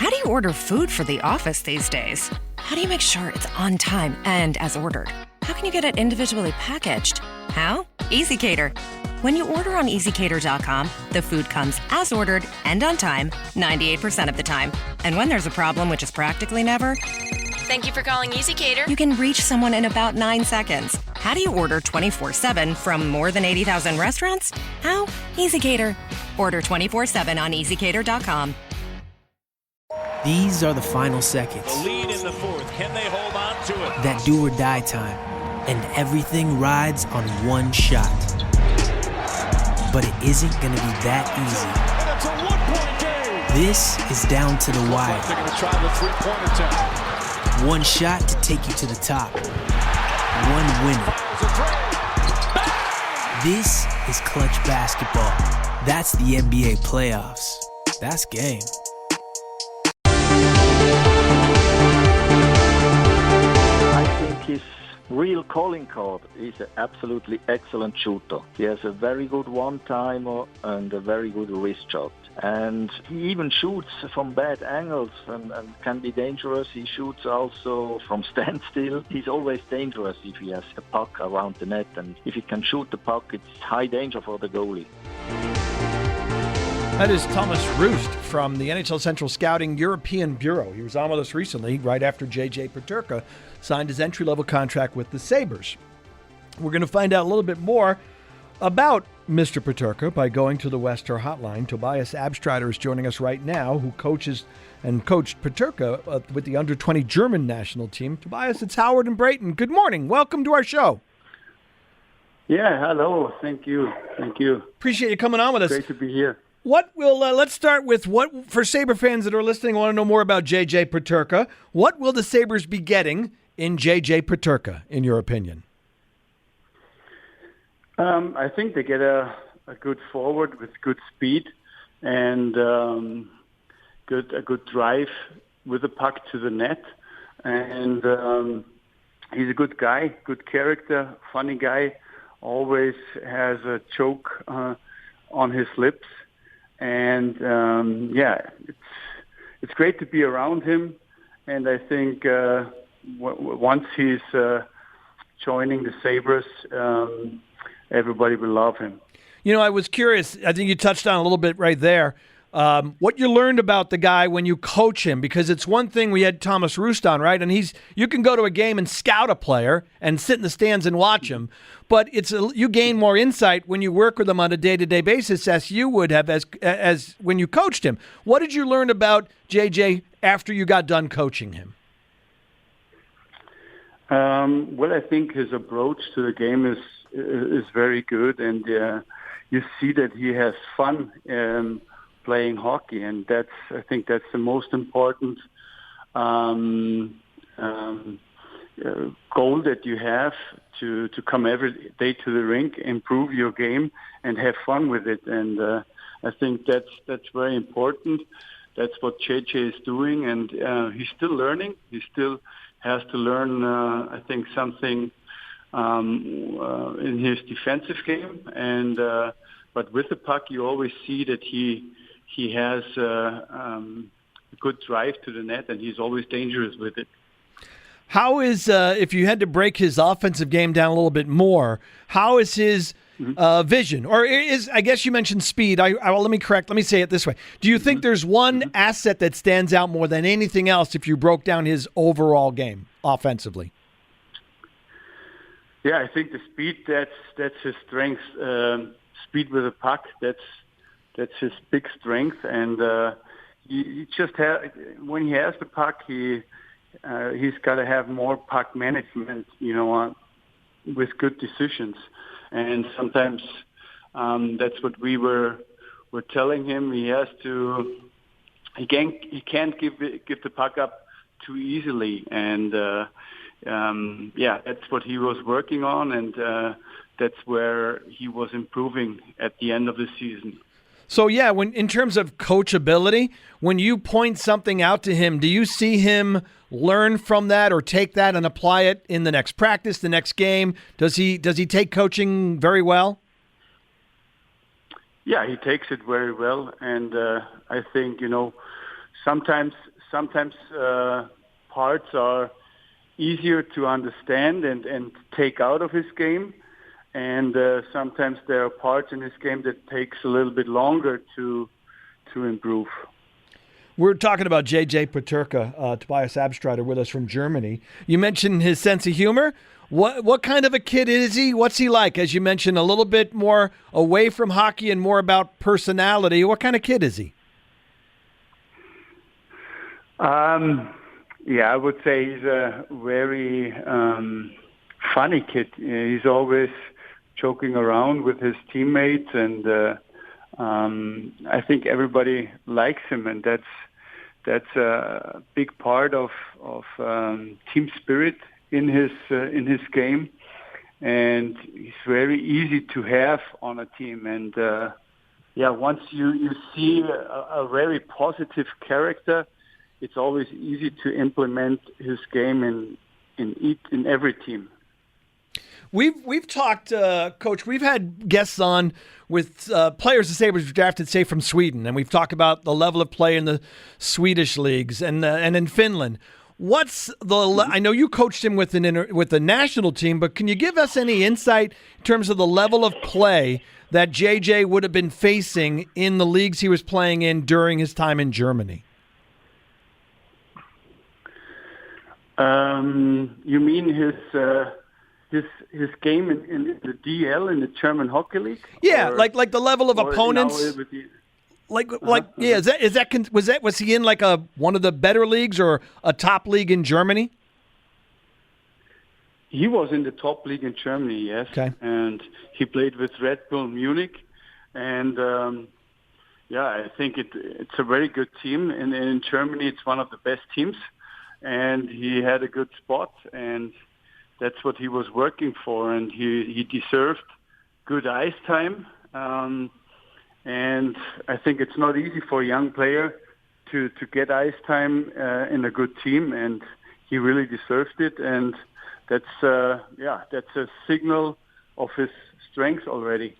How do you order food for the office these days? How do you make sure it's on time and as ordered? How can you get it individually packaged? How? EasyCater. When you order on EasyCater.com, the food comes as ordered and on time 98% of the time. And when there's a problem, which is practically never, Thank you for calling EasyCater. you can reach someone in about 9 seconds. How do you order 24/7 from more than 80,000 restaurants? How? EasyCater. Order 24/7 on EasyCater.com. These are the final seconds. The lead in the fourth. Can they hold on to it? That do or die time. And everything rides on one shot. But it isn't going to be that easy. And it's a one-point game. This is down to the wire. They're going to try the three-point attempt. One shot to take you to the top. One winner. This is clutch basketball. That's the NBA playoffs. That's game. I think his real calling card is an absolutely excellent shooter. He has a very good one-timer and a very good wrist shot. And he even shoots from bad angles and can be dangerous. He shoots also from standstill. He's always dangerous if he has a puck around the net. And if he can shoot the puck, it's high danger for the goalie. That is Thomas Roost from the NHL Central Scouting European Bureau. He was on with us recently, right after J.J. Peterka signed his entry-level contract with the Sabres. We're going to find out a little bit more about Mr. Peterka by going to the Wester hotline. Tobias Abstreiter is joining us right now, who coaches and coached Peterka with the under-20 German national team. Tobias, it's Howard and Brayton. Good morning. Welcome to our show. Yeah, hello. Thank you. Appreciate you coming on with us. Great to be here. What will let's start with what for Sabre fans that are listening want to know more about J.J. Peterka. What will the Sabres be getting in J.J. Peterka, in your opinion? I think they get a good forward with good speed and a good drive with the puck to the net. And he's a good guy, good character, funny guy. Always has a joke on his lips. And it's great to be around him. And I think once he's joining the Sabres, everybody will love him. You know, I was curious. I think you touched on a little bit right there. What you learned about the guy when you coach him, because it's one thing we had Thomas Roost on, right? And you can go to a game and scout a player and sit in the stands and watch him, but you gain more insight when you work with him on a day-to-day basis, as you would have as when you coached him. What did you learn about JJ after you got done coaching him? Well, I think his approach to the game is very good, and you see that he has fun playing hockey, and I think that's the most important goal that you have to come every day to the rink, improve your game, and have fun with it. And I think that's very important. That's what JJ is doing, and he's still learning. He still has to learn, I think, something in his defensive game. And but with the puck, you always see that he has a good drive to the net, and he's always dangerous with it. How is, if you had to break his offensive game down a little bit more, how is his vision? Or I guess you mentioned speed. Let me say it this way. Do you think there's one asset that stands out more than anything else if you broke down his overall game offensively? Yeah, I think the speed, that's his strength. Speed with the puck, that's his big strength. And he just when he has the puck, he's got to have more puck management, with good decisions. And sometimes that's what we were telling him. He can't give the puck up too easily. And that's what he was working on, and that's where he was improving at the end of the season. So, when in terms of coachability, when you point something out to him, do you see him learn from that or take that and apply it in the next practice, the next game? Does he take coaching very well? Yeah, he takes it very well, and I think sometimes sometimes parts are easier to understand and take out of his game, and sometimes there are parts in his game that takes a little bit longer to improve. We're talking about J.J. Peterka, Tobias Abstreiter with us from Germany. You mentioned his sense of humor. What kind of a kid is he? What's he like? As you mentioned, a little bit more away from hockey and more about personality. What kind of kid is he? Yeah, I would say he's a very funny kid. He's always joking around with his teammates, and I think everybody likes him, and that's a big part of team spirit in his game, and he's very easy to have on a team. And once you see a very positive character, it's always easy to implement his game in every team. We've talked, Coach. We've had guests on with players the Sabres drafted, say, from Sweden, and we've talked about the level of play in the Swedish leagues and in Finland. What's I know you coached him with the national team, but can you give us any insight in terms of the level of play that JJ would have been facing in the leagues he was playing in during his time in Germany? You mean his game in the DL, in the German Hockey League? Yeah, like the level of opponents. Was he in like one of the better leagues or a top league in Germany? He was in the top league in Germany, yes. Okay. And he played with Red Bull Munich, and I think it's a very good team. And in Germany, it's one of the best teams. And he had a good spot, and that's what he was working for. And he deserved good ice time. And I think it's not easy for a young player to get ice time in a good team, and he really deserved it. And that's a signal of his strength already.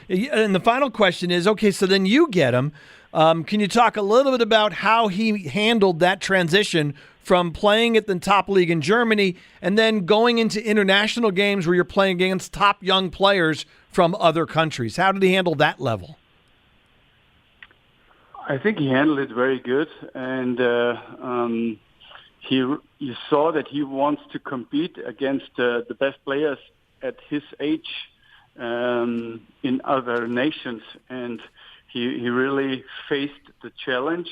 And the final question is, okay, so then you get him. Can you talk a little bit about how he handled that transition from playing at the top league in Germany and then going into international games where you're playing against top young players from other countries? How did he handle that level? I think he handled it very good, and you saw that he wants to compete against the best players at his age in other nations, and he really faced the challenge,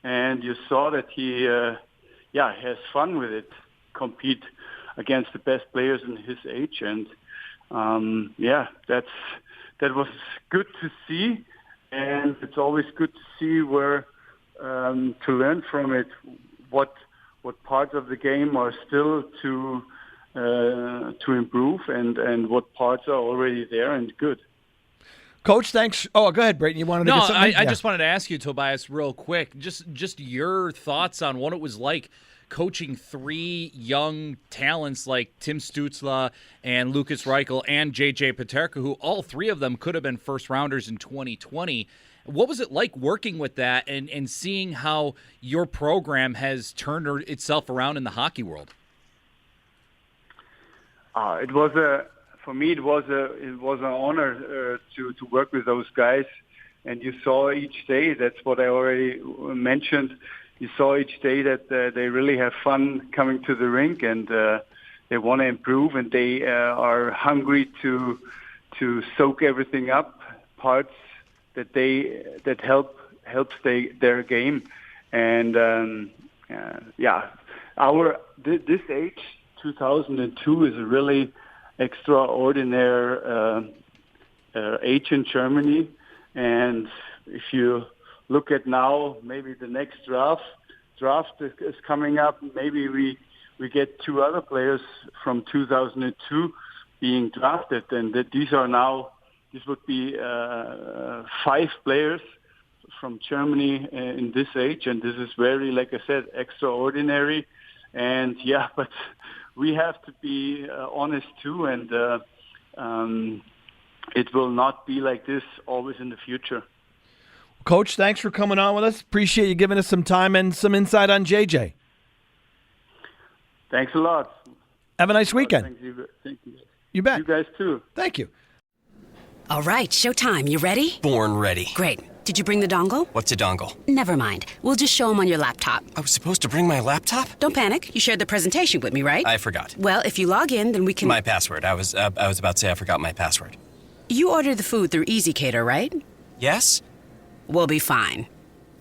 and you saw that he has fun with it, compete against the best players in his age, and that was good to see. And it's always good to see where to learn from it, what parts of the game are still to improve, and what parts are already there and good. Coach, thanks. Oh, go ahead, Brayton. You wanted to get something? I just wanted to ask you, Tobias, real quick, just your thoughts on what it was like coaching three young talents like Tim Stützle and Lukas Reichel and J.J. Peterka, who all three of them could have been first-rounders in 2020. What was it like working with that and seeing how your program has turned itself around in the hockey world? For me, it was an honor to work with those guys, and you saw each day. That's what I already mentioned. You saw each day that they really have fun coming to the rink, and they want to improve, and they are hungry to soak everything up, parts that helps their game, and this age, 2002, is a really extraordinary age in Germany, and if you look at now, maybe the next draft is coming up. Maybe we get two other players from 2002 being drafted, and that this would be 5 players from Germany in this age, and this is very, like I said, extraordinary. And but we have to be honest too, and it will not be like this always in the future. Coach, thanks for coming on with us. Appreciate you giving us some time and some insight on JJ. Thanks a lot. Have a nice weekend. Thank you. You bet. You guys too. Thank you. All right, showtime. You ready? Born ready. Great. Did you bring the dongle? What's a dongle? Never mind. We'll just show them on your laptop. I was supposed to bring my laptop? Don't panic. You shared the presentation with me, right? I forgot. Well, if you log in, then we can... My password. I was about to say I forgot my password. You ordered the food through EasyCater, right? Yes? We'll be fine.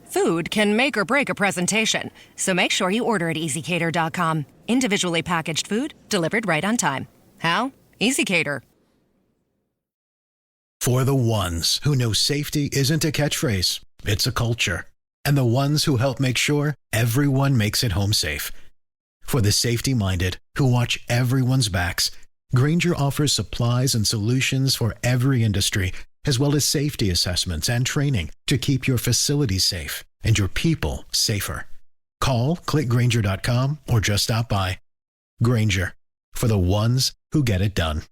Food can make or break a presentation, so make sure you order at EasyCater.com. Individually packaged food delivered right on time. How? EasyCater. For the ones who know safety isn't a catchphrase, it's a culture. And the ones who help make sure everyone makes it home safe. For the safety-minded who watch everyone's backs, Grainger offers supplies and solutions for every industry, as well as safety assessments and training to keep your facilities safe and your people safer. Call, click Grainger.com, or just stop by. Grainger, for the ones who get it done.